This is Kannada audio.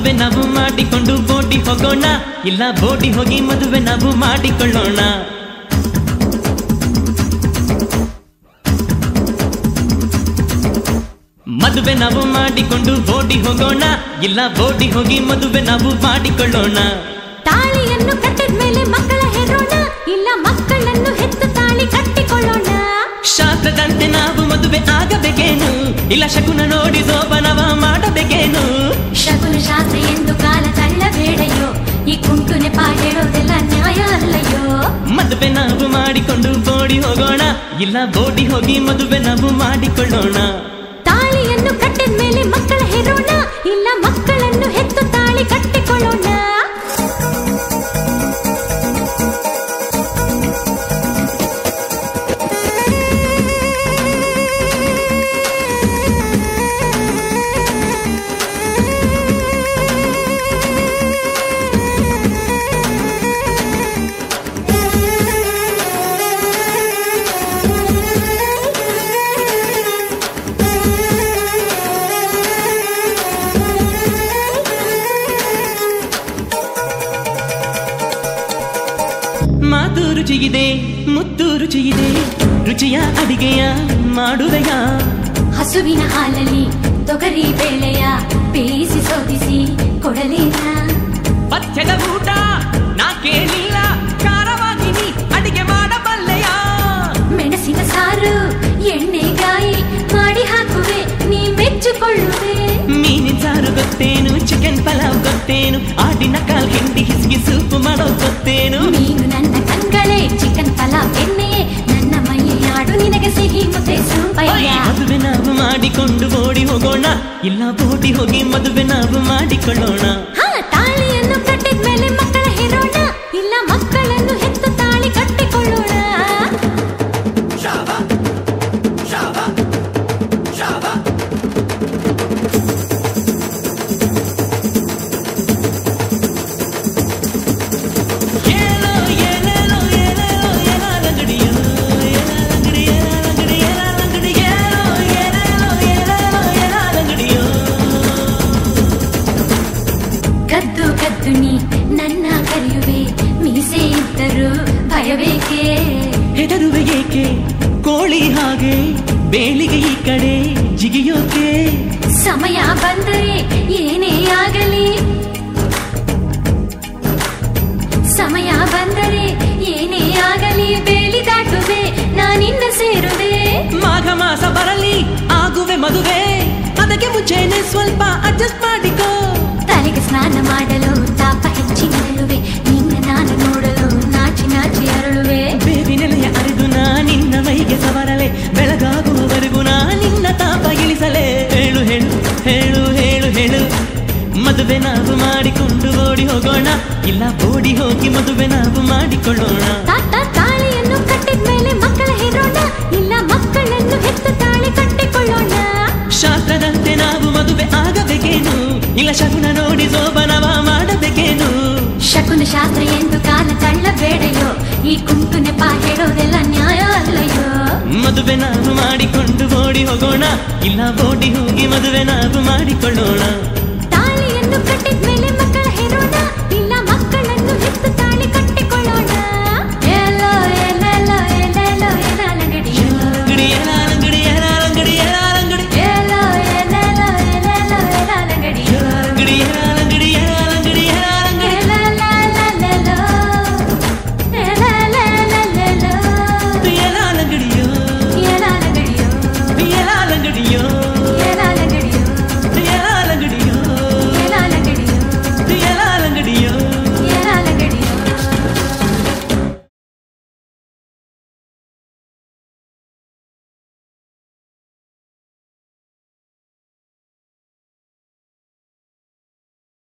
ಮದುವೆ ನಾವು ಮಾಡಿಕೊಂಡು ಬೋಡಿ ಹೋಗೋಣ, ಇಲ್ಲ ಬೋಡಿ ಹೋಗಿ ಮದುವೆ ನಾವು ಮಾಡಿಕೊಳ್ಳೋಣ. ಮದುವೆ ನಾವು ಮಾಡಿಕೊಂಡು ಬೋಡಿ ಹೋಗೋಣ, ಇಲ್ಲ ಬೋಡಿ ಹೋಗಿ ಮದುವೆ ನಾವು ಮಾಡಿಕೊಳ್ಳೋಣ. ತಾಳಿಯನ್ನು ಕಟ್ಟಿದ ಮೇಲೆ ಮಕ್ಕಳ ಹೆರೋಣ, ಇಲ್ಲ ಮಕ್ಕಳನ್ನು ಹೆತ್ತು ತಾಳಿ ಕಟ್ಟಿಕೊಳ್ಳೋಣ. ಶಾಸ್ತ್ರದಂತೆ ನಾವು ಮದುವೆ ಆಗಬೇಕೇನು, ಇಲ್ಲ ಶಕುನ ನೋಡಿ ಶೋಭನವ ಮಾಡಬೇಕೇನು. ಶಕುನ ಶಾಸ್ತ್ರ ಎಂದು ಕಾಲ ತಳ್ಳಬೇಡೆಯೋ, ಈ ಕುಂಟು ನೆಪ ಹೇಳೋದೆಲ್ಲ ನ್ಯಾಯ ಅಲ್ಲಯ್ಯೋ. ಮದುವೆ ನಾವು ಮಾಡಿಕೊಂಡು ಬೋಡಿ ಹೋಗೋಣ, ಇಲ್ಲ ಬೋಡಿ ಹೋಗಿ ಮದುವೆ ನಾವು ಮಾಡಿಕೊಳ್ಳೋಣ. ತಾಳಿಯನ್ನು ಕಟ್ಟಿದ ಮೇಲೆ ಮಕ್ಕಳ ಹೆರೋಣ, ಇಲ್ಲ ಮಕ್ಕಳನ್ನು ಹೆತ್ತು ತಾಳಿ ಕಟ್ಟಿಕೊಳ್ಳೋಣ. ಮಾತು ರುಚಿಗಿದೆ, ಮುತ್ತು ರುಚಿಯಿದೆ, ರುಚಿಯ ಅಡಿಗೆಯ ಮಾಡುವೆಯ. ಹಸುವಿನ ಹಾಲಲ್ಲಿ ತೊಗರಿ ಬೇಳೆಯ ಬೇಯಿಸಿ ಸೋದಿಸಿ ಕೊಡಲೇನ. ಪಥ್ಯದ ಊಟ ನಾ ಕೇಳಿಲ್ಲ, ಖಾರವಾಗಿ ನೀ ಅಡಿಗೆ ಮಾಡಬಲ್ಲೆಯ. ಮೆಣಸಿನ ಸಾರು ಎಣ್ಣೆಗಾಯಿ ಮಾಡಿ ಹಾಕುವೆ, ನೀ ಮೆಚ್ಚಿಕೊಳ್ಳುವೆ. ಮೀನಿನ ಸಾರು ಗೊತ್ತೇನು, ಚಿಕನ್ ಪಲಾವ್ ಗೊತ್ತೇನು, ಆಡಿನ ಕಾಲ್ ಹಿಂಡಿ ಹಿಸ್ಗಿ ಸೂಪು ಮಾಡೋ ಗೊತ್ತೇನು. ನೀನು ನನ್ನ ಕಣ್ಗಳೇ, ಚಿಕನ್ ಪಲಾವ್ ಎಣ್ಣೆಯೇ ನನ್ನ ಮೈಯಾಡು, ನಿನಗೆ ಸಿಹಿ ಮುದ್ದೆ ಸೂಪಯ್ಯ. ಮದುವೆ ನಾವು ಮಾಡಿಕೊಂಡು ಬೋಡಿ ಹೋಗೋಣ, ಇಲ್ಲ ಬೋಡಿ ಹೋಗಿ ಮದುವೆ ನಾವು ಮಾಡಿಕೊಳ್ಳೋಣ. ತಾಳಿಯನ್ನು ಕಟ್ಟಿದ ಮೇಲೆ ಮಕ್ಕಳ ಹೆರೋಣ, ಇಲ್ಲ ಮಕ್ಕಳನ್ನು ಹೆತ್ತು ತಾಳಿ ಕಟ್ಟಿಕೊಳ್ಳೋಣ. ಕದ್ದು ಕದ್ದು ನೀ ನನ್ನ ಕರೆಯುವೆ, ಮೀಸೆ ಇದ್ದರು ಭಯಬೇಕೆ. ಹೆದರುವೆ ಏಕೆ ಕೋಳಿ ಹಾಗೆ, ಬೇಲಿಗೆ ಈ ಕಡೆ ಜಿಗಿಯೋಕೆ. ಸಮಯ ಬಂದರೆ ಏನೇ ಆಗಲಿ, ಸಮಯ ಬಂದರೆ ಏನೇ ಆಗಲಿ, ಬೇಲಿ ದಾಟುವೆ ನಾನಿನ್ನ ಸೇರುವೆ. ಮಾಘ ಮಾಸ ಬರಲಿ ಆಗುವೆ ಮದುವೆ, ಅದಕ್ಕೆ ಮುಂಚೆನೆ ಸ್ವಲ್ಪ ಅಡ್ಜಸ್ಟ್ ಮಾಡಿಕೋ. ತಲೆಗೆ ಸ್ನಾನ ಮಾಡಲು ತಾಪ ಹೆಚ್ಚಿನಳುವೆ, ನಿನ್ನ ನಾನು ನೋಡಲು ನಾಚಿ ನಾಚಿ ಅರಳುವೆ. ಬೇವಿನೆಲೆಯ ಅರಿದು ನಾ ನಿನ್ನ ಮೈಗೆ ಸವರಲೆ, ಬೆಳಗಾಗುವವರೆಗೂ ನಾ ನಿನ್ನ ತಾಪ ಇಳಿಸಲೆ. ಹೇಳು ಹೇಳು ಹೇಳು ಹೇಳು ಹೇಳು, ಮದುವೆ ನಾವು ಮಾಡಿಕೊಂಡು ಓಡಿ ಹೋಗೋಣ, ಇಲ್ಲ ಓಡಿ ಹೋಗಿ ಮದುವೆ ನಾವು ಮಾಡಿಕೊಳ್ಳೋಣ. ತಾಳಿಯನ್ನು ಕಟ್ಟಿದ ಮೇಲೆ ಮಕ್ಕಳ ಹೆರೋಣ, ಇಲ್ಲ ಮಕ್ಕಳನ್ನು ಹೆತ್ತು ತಾಳಿ ಕಟ್ಟಿಕೊಳ್ಳೋಣ. ಶಾಸ್ತ್ರದಂತೆ ನಾವು ಮದುವೆ ಆಗಬೇಕೇನು, ಇಲ್ಲ ಶಕುನ ನೋಡಿ ಶೋಭನವ ಮಾಡಬೇಕೇನು. ಶಕುನ ಶಾಸ್ತ್ರ ಎಂದು ಕಾಲ ತಳ್ಳಬೇಡೆಯೋ, ಈ ಕುಂಟು ನೆಪ ಹೇಳೋದೆಲ್ಲ ನ್ಯಾಯ ಅಲ್ಲಯ್ಯೋ. ಮದುವೆ ನಾವು ಮಾಡಿಕೊಂಡು ಓಡಿ ಹೋಗೋಣ, ಇಲ್ಲ ಓಡಿ ಹೋಗಿ ಮದುವೆ ನಾವು ಮಾಡಿಕೊಳ್ಳೋಣ. ತಾಳಿಯನ್ನು ಕಟ್ಟಿದ ಮೇಲೆ